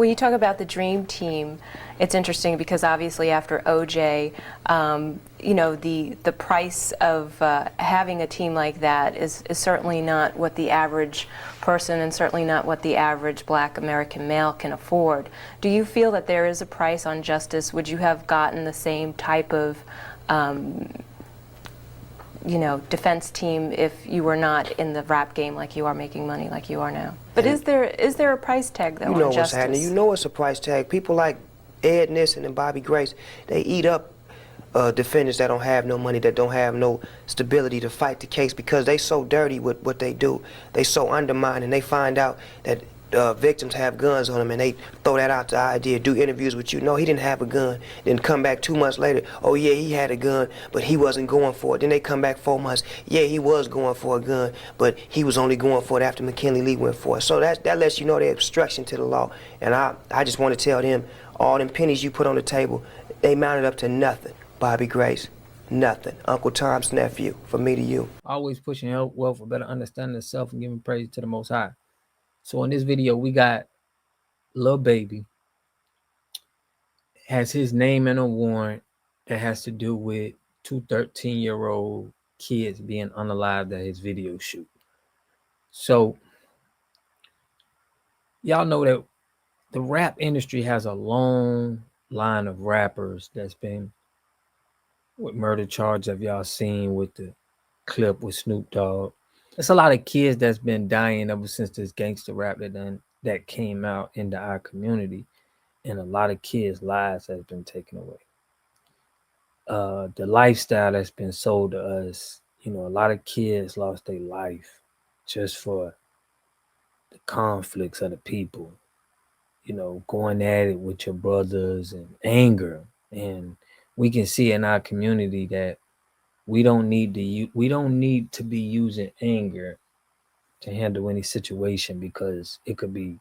When you talk about the dream team, it's interesting because obviously after OJ, you know, the price of having a team like that is certainly not what the average person and certainly not what the average Black American male can afford. Do you feel that there is a price on justice? Would you have gotten the same type of you know, defense team if you were not in the rap game like you are, making money like you are now? But is there a price tag though on justice? What's happening. You know it's a price tag. People like Ed Nissen and Bobby Grace, they eat up defendants that don't have no money, that don't have no stability to fight the case because they so dirty with what they do. They so undermined, and they find out that victims have guns on them, and they throw that out the idea, do interviews with you. No, he didn't have a gun. Then come back 2 months later, oh yeah, he had a gun, but he wasn't going for it. Then they come back 4 months, yeah, he was going for a gun, but he was only going for it after McKinley Lee went for it. So that lets you know they're obstruction to the law. And I just want to tell them, all them pennies you put on the table, they mounted up to nothing. Bobby Grace, nothing. Uncle Tom's nephew, from me to you. Always pushing health, wealth, for better understanding of self and giving praise to the Most High. So in this video, we got Lil Baby has his name in a warrant that has to do with 2 13-year-old kids being unalived at his video shoot. So y'all know that the rap industry has a long line of rappers that's been with murder charge. Have y'all seen with the clip with Snoop Dogg? It's a lot of kids that's been dying ever since this gangster rap that came out into our community, and a lot of kids' lives has been taken away. The lifestyle that's been sold to us, you know, a lot of kids lost their life just for the conflicts of the people, you know, going at it with your brothers and anger. And we can see in our community that we don't need to be using anger to handle any situation, because it could be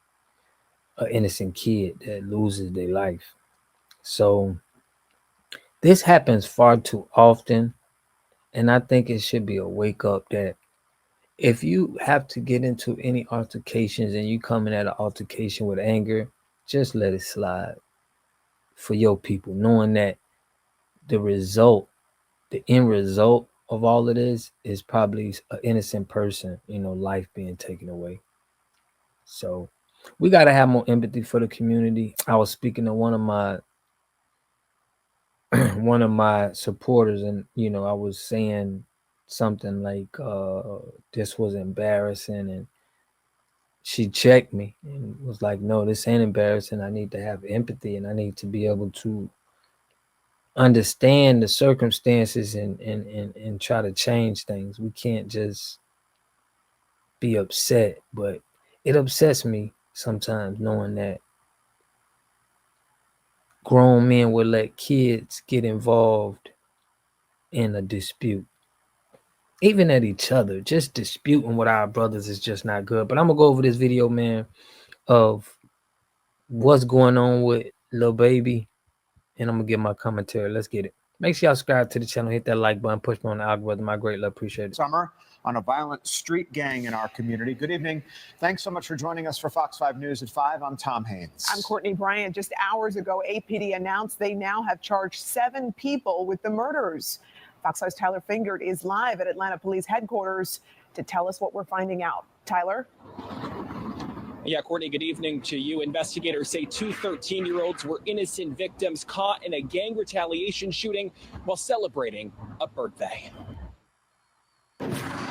an innocent kid that loses their life. So this happens far too often, and I think it should be a wake up that if you have to get into any altercations and you coming at an altercation with anger, just let it slide for your people, knowing that the end result of all of this is probably an innocent person, you know, life being taken away. So we got to have more empathy for the community. I was speaking to one of my supporters, and you know, I was saying something like this was embarrassing, and she checked me and was like, no, this ain't embarrassing. I need to have empathy, and I need to be able to understand the circumstances and try to change things. We can't just be upset. But it upsets me sometimes knowing that grown men will let kids get involved in a dispute, even at each other. Just disputing with our brothers is just not good. But I'm gonna go over this video, man, of what's going on with Lil Baby, and I'm gonna give my commentary. Let's get it. Make sure y'all subscribe to the channel, hit that like button, push me on the algorithm. I greatly appreciate it. Summer on a violent street gang in our community. Good evening. Thanks so much for joining us for Fox 5 News at 5. I'm Tom Haynes. I'm Courtney Bryant. Just hours ago, APD announced they now have charged 7 people with the murders. Fox 5's Tyler Fingert is live at Atlanta Police Headquarters to tell us what we're finding out. Tyler? Yeah, Courtney, good evening to you. Investigators say 2 13-year-olds were innocent victims caught in a gang retaliation shooting while celebrating a birthday.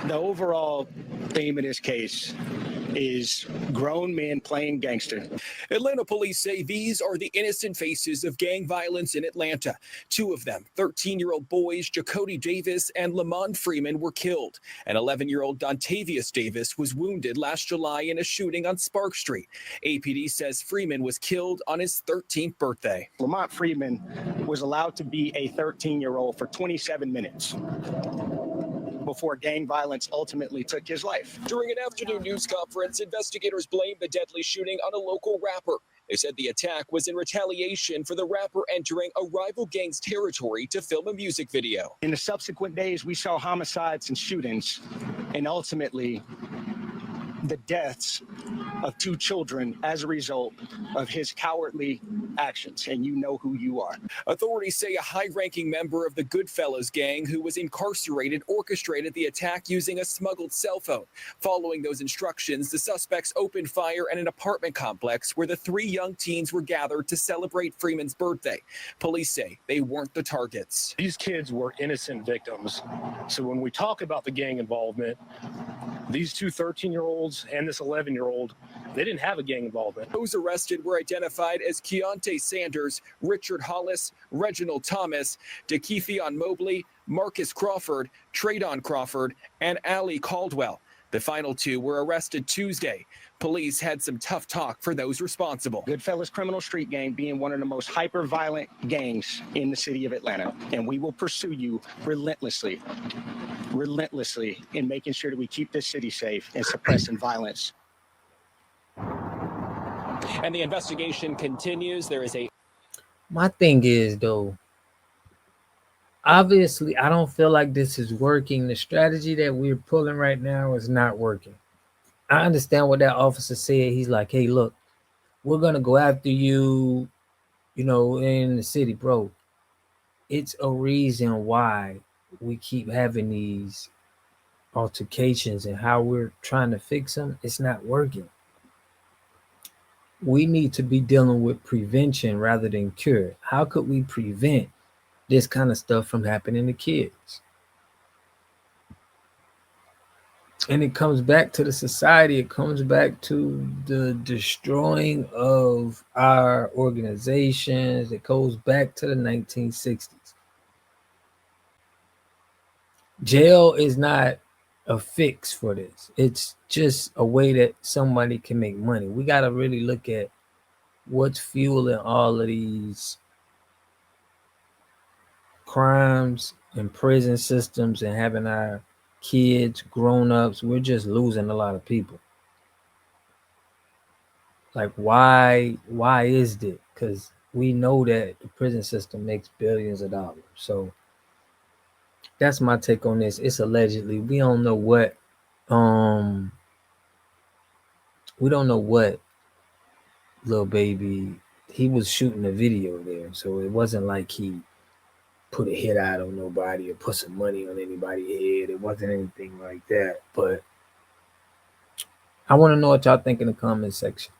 The overall theme of this case is grown men playing gangster. Atlanta police say these are the innocent faces of gang violence in Atlanta. 2 of them, 13-year-old boys Jakody Davis and Lamon Freeman, were killed. And 11-year-old Dontavius Davis was wounded last July in a shooting on Spark Street. APD says Freeman was killed on his 13th birthday. Lamont Freeman was allowed to be a 13-year-old for 27 minutes before gang violence ultimately took his life. During an afternoon news conference, investigators blamed the deadly shooting on a local rapper. They said the attack was in retaliation for the rapper entering a rival gang's territory to film a music video. In the subsequent days, we saw homicides and shootings, and ultimately the deaths of 2 children as a result of his cowardly actions, and you know who you are. Authorities say a high-ranking member of the Goodfellas gang who was incarcerated orchestrated the attack using a smuggled cell phone. Following those instructions, the suspects opened fire at an apartment complex where the 3 young teens were gathered to celebrate Freeman's birthday. Police say they weren't the targets. These kids were innocent victims. So when we talk about the gang involvement, these 2 13-year-olds and this 11-year-old, they didn't have a gang involvement. Those arrested were identified as Keontae Sanders, Richard Hollis, Reginald Thomas, DeKeithion Mobley, Marcus Crawford, Tradon Crawford, and Ali Caldwell. The final 2 were arrested Tuesday. Police had some tough talk for those responsible. Goodfellas Criminal Street Gang being one of the most hyper-violent gangs in the city of Atlanta, and we will pursue you relentlessly in making sure that we keep this city safe and suppressing violence. And the investigation continues. There is a My thing is, though, obviously, I don't feel like this is working. The strategy that we're pulling right now is not working. I understand what that officer said. He's like, hey, look, we're going to go after you, in the city, bro. It's a reason why we keep having these altercations and how we're trying to fix them. It's not working. We need to be dealing with prevention rather than cure. How could we prevent this kind of stuff from happening to kids? And it comes back to the society. It comes back to the destroying of our organizations. It goes back to the 1960s. Jail is not a fix for this. It's just a way that somebody can make money. We got to really look at what's fueling all of these crimes and prison systems and having our kids, grown-ups. We're just losing a lot of people. Like, why is it? Because we know that the prison system makes billions of dollars. So that's my take on this. It's allegedly. We don't know what Lil Baby, he was shooting a video there. So it wasn't like he put a hit out on nobody or put some money on anybody's head. It wasn't anything like that. But I want to know what y'all think in the comment section.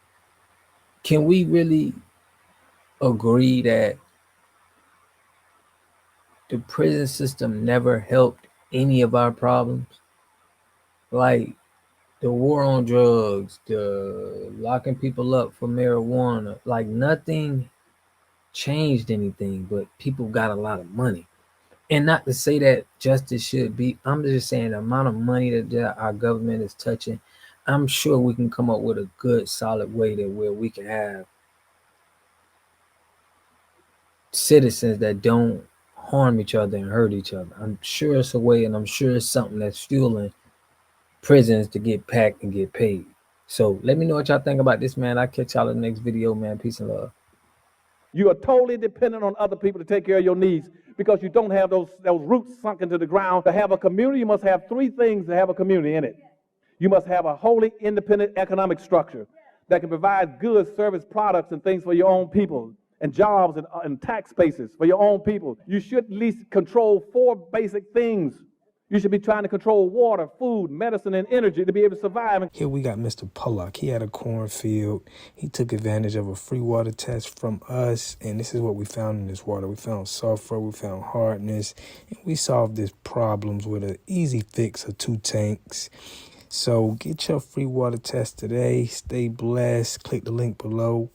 Can we really agree that the prison system never helped any of our problems? Like the war on drugs, the locking people up for marijuana, like nothing changed anything, but people got a lot of money. And not to say that justice should be, I'm just saying the amount of money that our government is touching, I'm sure we can come up with a good, solid way that where we can have citizens that don't harm each other and hurt each other. I'm sure it's a way, and I'm sure it's something that's fueling prisons to get packed and get paid. So let me know what y'all think about this, man. I'll catch y'all in the next video, man. Peace and love. You are totally dependent on other people to take care of your needs because you don't have those roots sunk into the ground. To have a community, you must have 3 things to have a community in it. You must have a wholly independent economic structure that can provide goods, service, products, and things for your own people, and jobs and tax bases for your own people. You should at least control 4 basic things. You should be trying to control water, food, medicine, and energy to be able to survive. Here we got Mr. Pollock. He had a cornfield. He took advantage of a free water test from us, and this is what we found in this water. We found sulfur, we found hardness, and we solved these problems with an easy fix of 2 tanks. So get your free water test today. Stay blessed. Click the link below.